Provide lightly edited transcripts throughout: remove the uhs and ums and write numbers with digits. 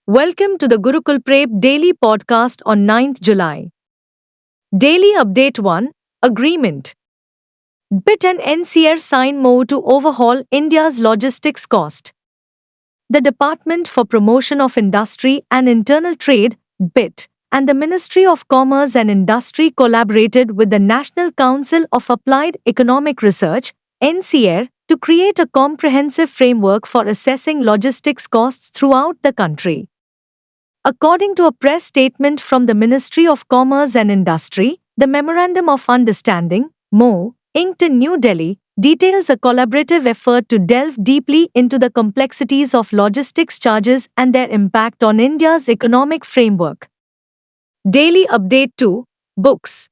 Welcome to the Gurukul Prep Daily Podcast on 9th July. Daily Update 1 Agreement. BIT and NCR sign MoU to overhaul India's logistics cost. The Department for Promotion of Industry and Internal Trade, BIT, and the Ministry of Commerce and Industry collaborated with the National Council of Applied Economic Research, NCR, to create a comprehensive framework for assessing logistics costs throughout the country. According to a press statement from the Ministry of Commerce and Industry, the Memorandum of Understanding, MoU, inked in New Delhi, details a collaborative effort to delve deeply into the complexities of logistics charges and their impact on India's economic framework. Daily Update 2 Books.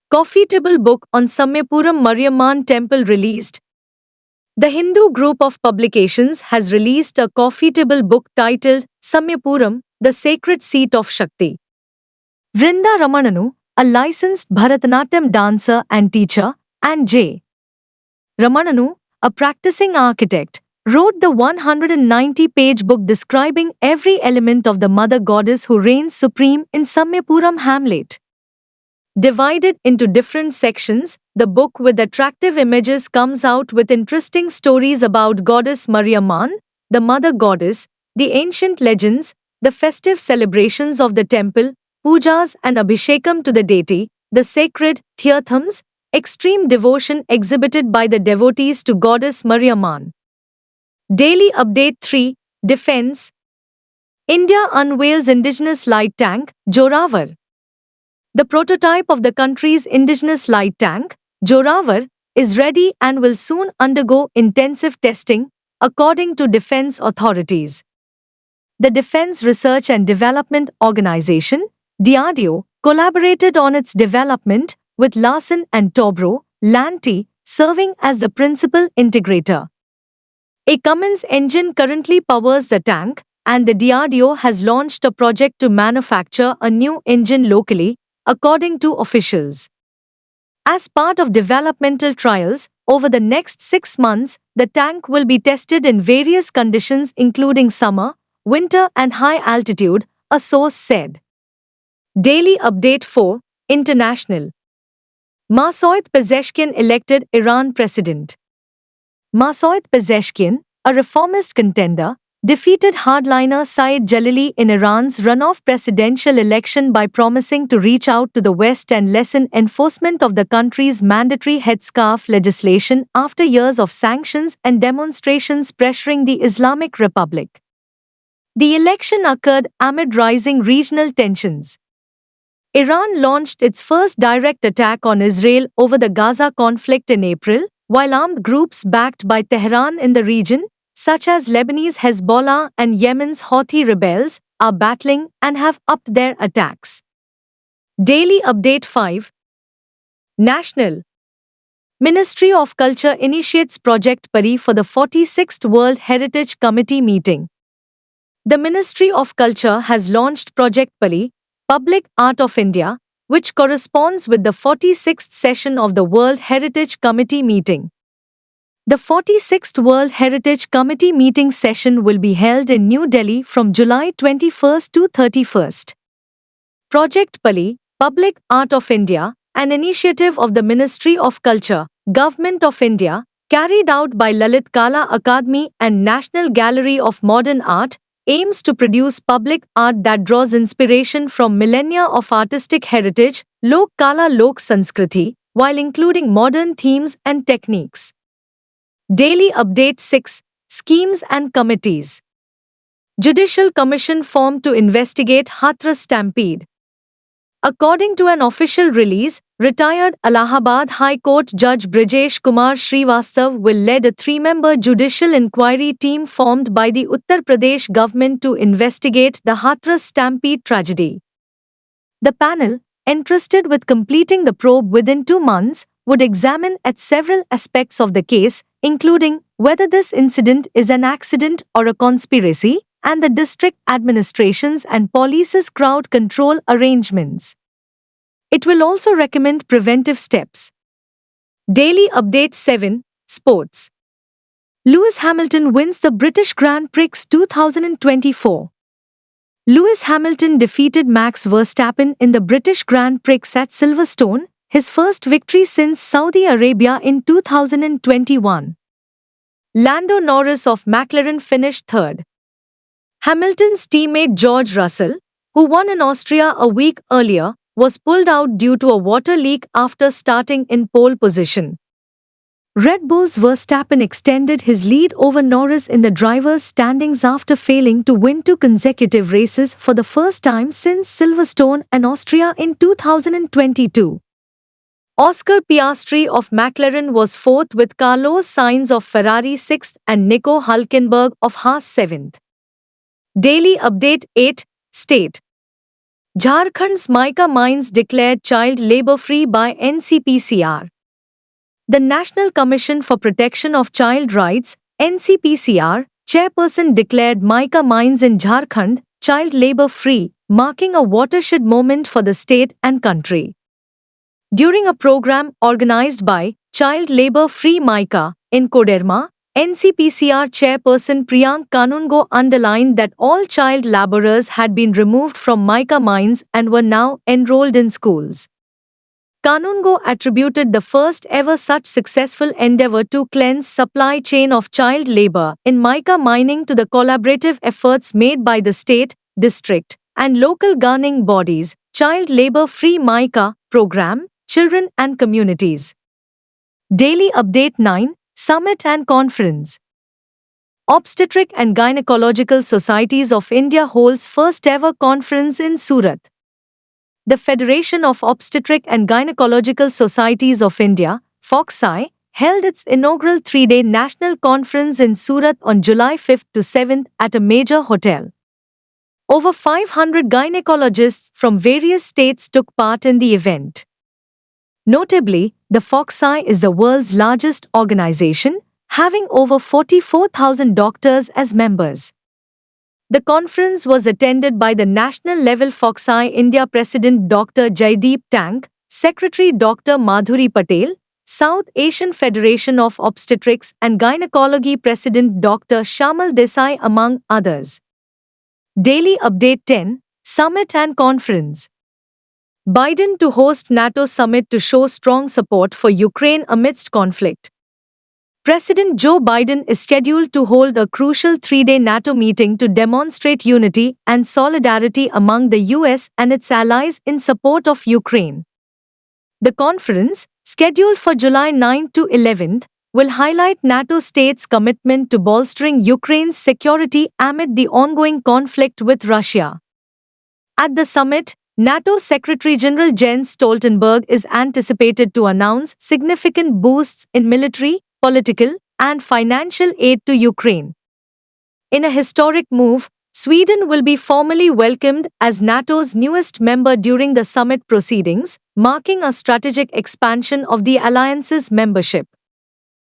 Coffee Table book on Samyapuram Mariamman Temple released. The Hindu group of publications has released a coffee table book titled Samyapuram, the Sacred Seat of Shakti. Vrinda Ramananu, a licensed Bharatanatyam dancer and teacher, and J. Ramananu, a practicing architect, wrote the 190-page book describing every element of the mother goddess who reigns supreme in Samyapuram hamlet. Divided into different sections, the book with attractive images comes out with interesting stories about Goddess Mariamman, the mother goddess, the ancient legends, the festive celebrations of the temple, pujas and abhishekam to the deity, the sacred tirthams, extreme devotion exhibited by the devotees to Goddess Mariamman. Daily Update 3 Defense. India unveils indigenous light tank, Joravar. The prototype of the country's indigenous light tank, Joravar, is ready and will soon undergo intensive testing, according to defense authorities. The Defense Research and Development Organization, DRDO, collaborated on its development with Larsen & Toubro, Lanty, serving as the principal integrator. A Cummins engine currently powers the tank, and the DRDO has launched a project to manufacture a new engine locally, according to officials. As part of developmental trials, over the next 6 months, the tank will be tested in various conditions including summer, winter and high altitude, a source said. Daily Update 4 International. Masoud Pezeshkian elected Iran president. Masoud Pezeshkian, a reformist contender, defeated hardliner Saeed Jalili in Iran's runoff presidential election by promising to reach out to the West and lessen enforcement of the country's mandatory headscarf legislation after years of sanctions and demonstrations pressuring the Islamic Republic. The election occurred amid rising regional tensions. Iran launched its first direct attack on Israel over the Gaza conflict in April, while armed groups backed by Tehran in the region, such as Lebanese Hezbollah and Yemen's Houthi rebels, are battling and have upped their attacks. Daily Update 5 National. Ministry of Culture initiates Project Pari for the 46th World Heritage Committee meeting. The Ministry of Culture has launched Project Pari, Public Art of India, which corresponds with the 46th session of the World Heritage Committee meeting. The 46th World Heritage Committee meeting session will be held in New Delhi from July 21st to 31st. Project Pali, Public Art of India, an initiative of the Ministry of Culture, Government of India, carried out by Lalit Kala Akademi and National Gallery of Modern Art, aims to produce public art that draws inspiration from millennia of artistic heritage, Lok Kala Lok Sanskriti, while including modern themes and techniques. Daily Update 6 Schemes and Committees. Judicial Commission formed to investigate Hathras stampede. According to an official release, retired Allahabad High Court Judge Brijesh Kumar Srivastav will lead a 3-member judicial inquiry team formed by the Uttar Pradesh government to investigate the Hathras stampede tragedy. The panel, entrusted with completing the probe within 2 months, would examine at several aspects of the case, including whether this incident is an accident or a conspiracy, and the district administration's and police's crowd control arrangements. It will also recommend preventive steps. Daily Update 7 Sports. Lewis Hamilton wins the British Grand Prix 2024. Lewis Hamilton defeated Max Verstappen in the British Grand Prix at Silverstone, his first victory since Saudi Arabia in 2021. Lando Norris of McLaren finished third. Hamilton's teammate George Russell, who won in Austria a week earlier, was pulled out due to a water leak after starting in pole position. Red Bull's Verstappen extended his lead over Norris in the drivers' standings after failing to win 2 consecutive races for the first time since Silverstone and Austria in 2022. Oscar Piastri of McLaren was fourth with Carlos Sainz of Ferrari sixth and Nico Hülkenberg of Haas seventh. Daily Update 8 State Jharkhand's Mica mines declared child labour free by NCPCR. The National Commission for Protection of Child Rights, NCPCR, chairperson declared Mica mines in Jharkhand child labour free, marking a watershed moment for the state and country. During a program organized by Child Labour Free Mica in Koderma, NCPCR chairperson Priyank Kanungo underlined that all child labourers had been removed from mica mines and were now enrolled in schools. Kanungo attributed the first ever such successful endeavour to cleanse supply chain of child labour in mica mining to the collaborative efforts made by the state, district, and local governing bodies, Child Labour Free Mica Program, Children and Communities. Daily Update 9 Summit and Conference. Obstetric and Gynecological Societies of India holds first ever conference in Surat. The Federation of Obstetric and Gynecological Societies of India, FOGSI, held its inaugural 3-day national conference in Surat on July 5 to 7 at a major hotel. Over 500 gynecologists from various states took part in the event. Notably, the FOGSI is the world's largest organization, having over 44,000 doctors as members. The conference was attended by the national-level FOGSI India President Dr. Jaideep Tank, Secretary Dr. Madhuri Patel, South Asian Federation of Obstetrics and Gynecology President Dr. Shamal Desai among others. Daily Update 10 Summit and Conference. Biden to host NATO summit to show strong support for Ukraine amidst conflict. President Joe Biden is scheduled to hold a crucial 3-day NATO meeting to demonstrate unity and solidarity among the US and its allies in support of Ukraine. The conference, scheduled for July 9 to 11, will highlight NATO states' commitment to bolstering Ukraine's security amid the ongoing conflict with Russia. At the summit, NATO Secretary-General Jens Stoltenberg is anticipated to announce significant boosts in military, political, and financial aid to Ukraine. In a historic move, Sweden will be formally welcomed as NATO's newest member during the summit proceedings, marking a strategic expansion of the alliance's membership.